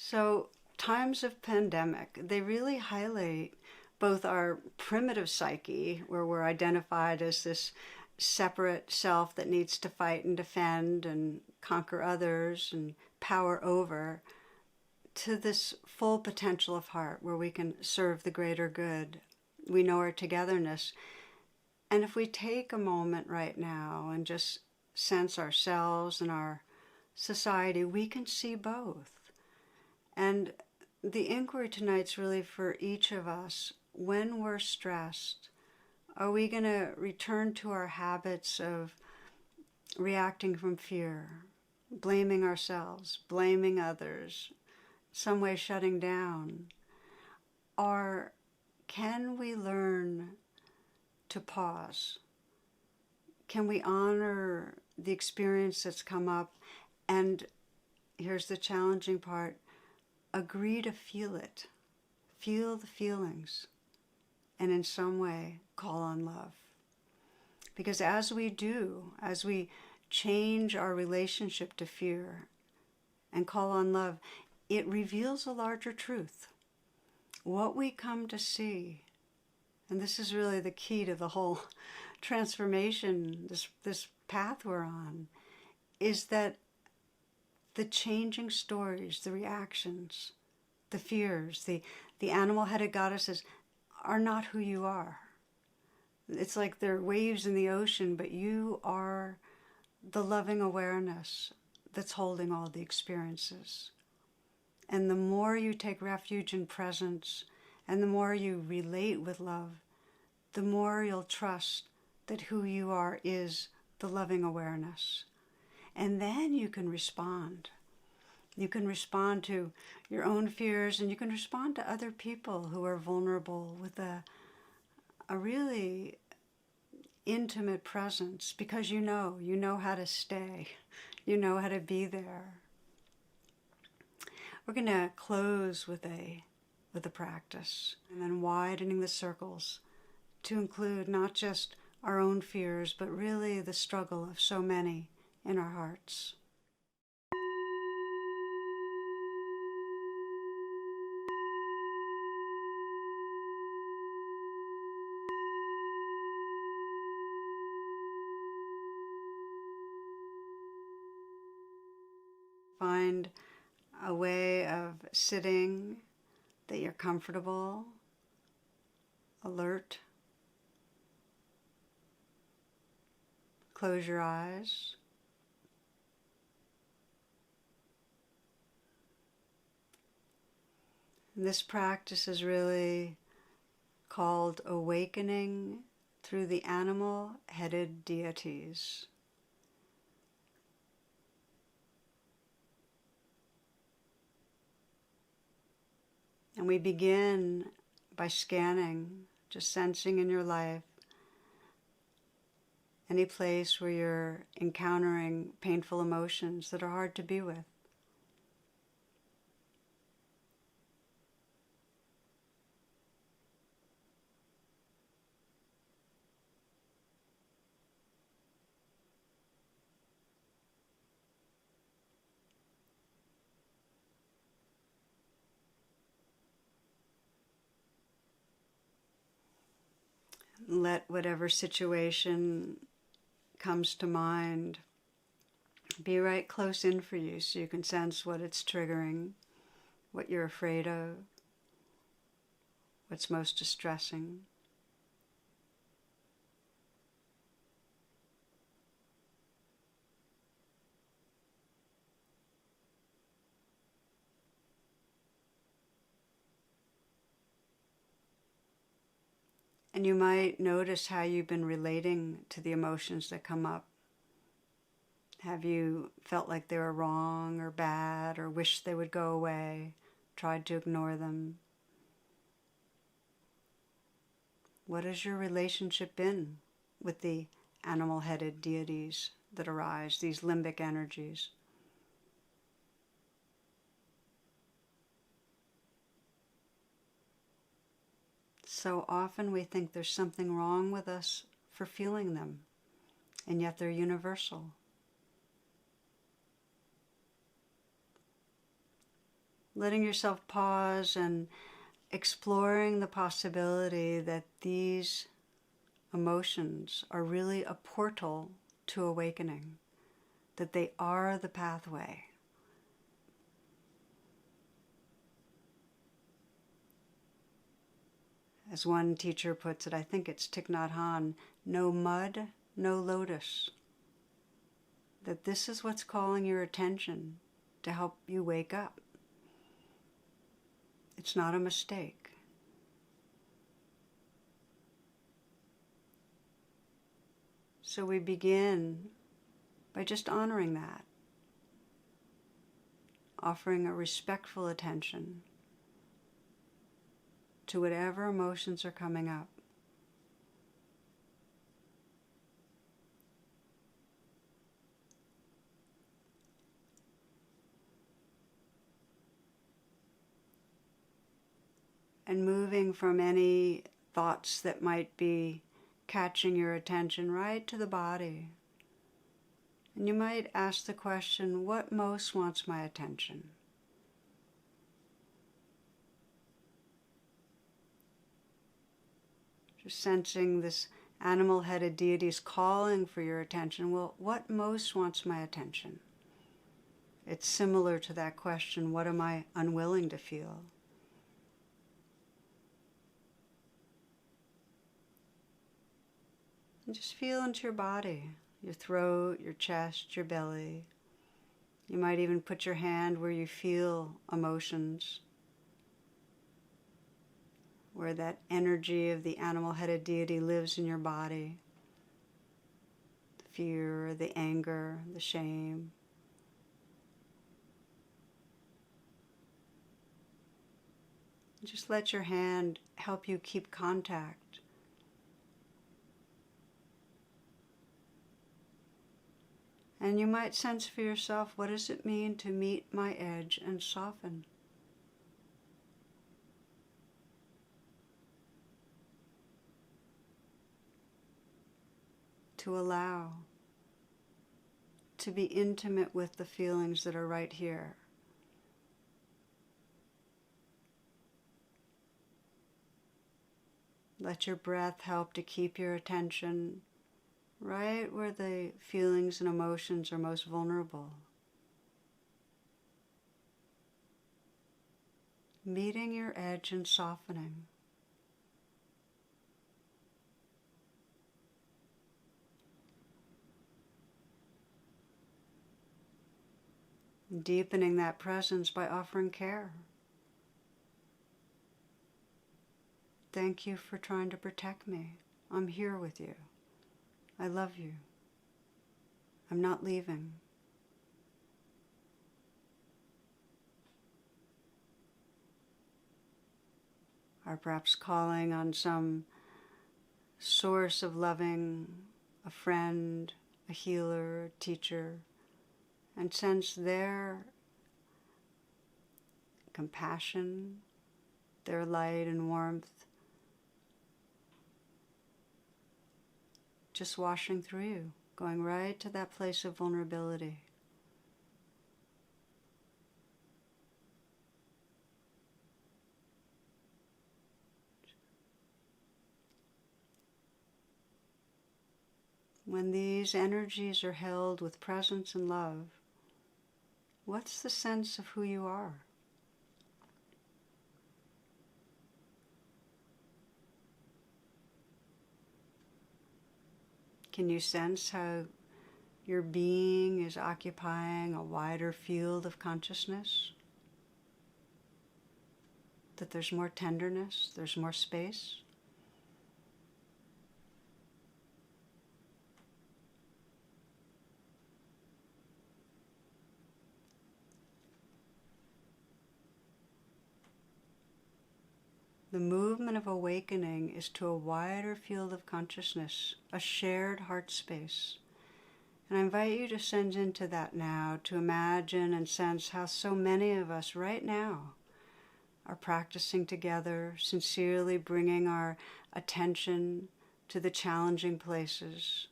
So times of pandemic, they really highlight both our primitive psyche, where we're identified as this separate self that needs to fight and defend and conquer others and power over, to this full potential of heart where we can serve the greater good. We know our togetherness. And if we take a moment right now and just sense ourselves and our society, we can see both. And the inquiry tonight's really for each of us. When we're stressed, are we going to return to our habits of reacting from fear, blaming ourselves, blaming others, some way shutting down? Or can we learn to pause? Can we honor the experience that's come up? And here's the challenging part: agree to feel it. Feel the feelings. And in some way, call on love. Because as we do, as we change our relationship to fear and call on love, it reveals a larger truth. What we come to see, and this is really the key to the whole transformation, this path we're on, is that the changing stories, the reactions, the fears, the animal-headed goddesses are not who you are. It's like they're waves in the ocean, but you are the loving awareness that's holding all the experiences. And the more you take refuge in presence, and the more you relate with love, the more you'll trust that who you are is the loving awareness. And then you can respond. You can respond to your own fears, and you can respond to other people who are vulnerable with a really intimate presence, because you know how to stay. You know how to be there. We're going to close with a practice, and then widening the circles to include not just our own fears, but really the struggle of so many in our hearts. Find a way of sitting that you're comfortable, alert. Close your eyes. And this practice is really called awakening through the animal-headed deities. And we begin by scanning, just sensing in your life any place where you're encountering painful emotions that are hard to be with. Let whatever situation comes to mind be right close in for you, so you can sense what it's triggering, what you're afraid of, what's most distressing. And you might notice how you've been relating to the emotions that come up. Have you felt like they were wrong or bad, or wished they would go away, tried to ignore them? What has your relationship been with the animal-headed deities that arise, these limbic energies? So often we think there's something wrong with us for feeling them, and yet they're universal. letting yourself pause and exploring the possibility that these emotions are really a portal to awakening, that they are the pathway. As one teacher puts it, I think it's Thich Nhat Hanh, no mud, no lotus. That this is what's calling your attention to help you wake up. It's not a mistake. So we begin by just honoring that, offering a respectful attention to whatever emotions are coming up. And moving from any thoughts that might be catching your attention right to the body. And you might ask the question, what most wants my attention? Just sensing this animal-headed deities calling for your attention. Well, what most wants my attention? It's similar to that question, what am I unwilling to feel? And just feel into your body, your throat, your chest, your belly. You might even put your hand where you feel emotions, where that energy of the animal-headed deity lives in your body. The fear, the anger, the shame. Just let your hand help you keep contact. And you might sense for yourself, what does it mean to meet my edge and soften? To allow, to be intimate with the feelings that are right here. Let your breath help to keep your attention right where the feelings and emotions are most vulnerable. Meeting your edge and softening. Deepening that presence by offering care. Thank you for trying to protect me. I'm here with you. I love you. I'm not leaving. Or perhaps calling on some source of loving, a friend, a healer, a teacher, and sense their compassion, their light and warmth, just washing through you, going right to that place of vulnerability. When these energies are held with presence and love, what's the sense of who you are? Can you sense how your being is occupying a wider field of consciousness? That there's more tenderness, there's more space? The movement of awakening is to a wider field of consciousness, a shared heart space. And I invite you to send into that now, to imagine and sense how so many of us right now are practicing together, sincerely bringing our attention to the challenging places,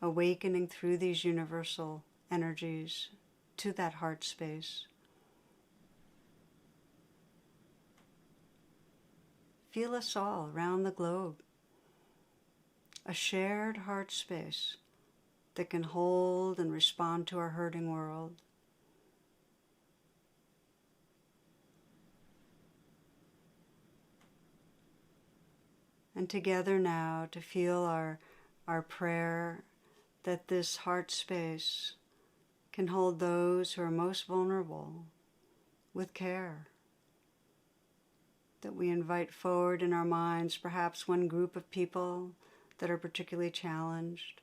awakening through these universal energies to that heart space. feel us all around the globe. A shared heart space that can hold and respond to our hurting world. And together now to feel our prayer that this heart space can hold those who are most vulnerable with care. That we invite forward in our minds perhaps one group of people that are particularly challenged.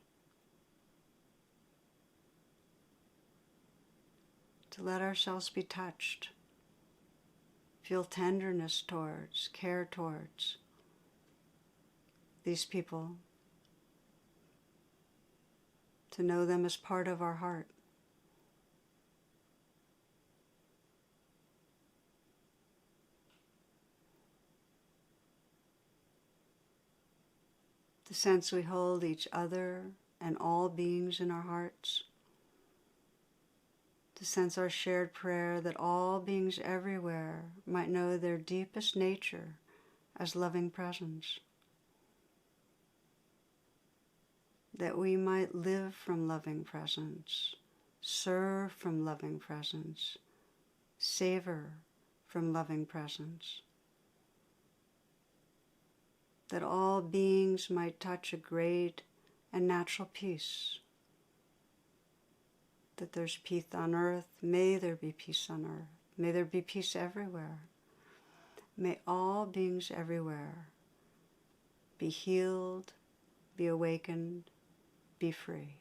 To let ourselves be touched. Feel tenderness towards, care towards these people. To know them as part of our heart. The sense we hold each other and all beings in our hearts. To sense our shared prayer that all beings everywhere might know their deepest nature as loving presence. That we might live from loving presence, serve from loving presence, savor from loving presence. That all beings might touch a great and natural peace. That there's peace on earth, may there be peace on earth. May there be peace everywhere. May all beings everywhere be healed, be awakened, be free.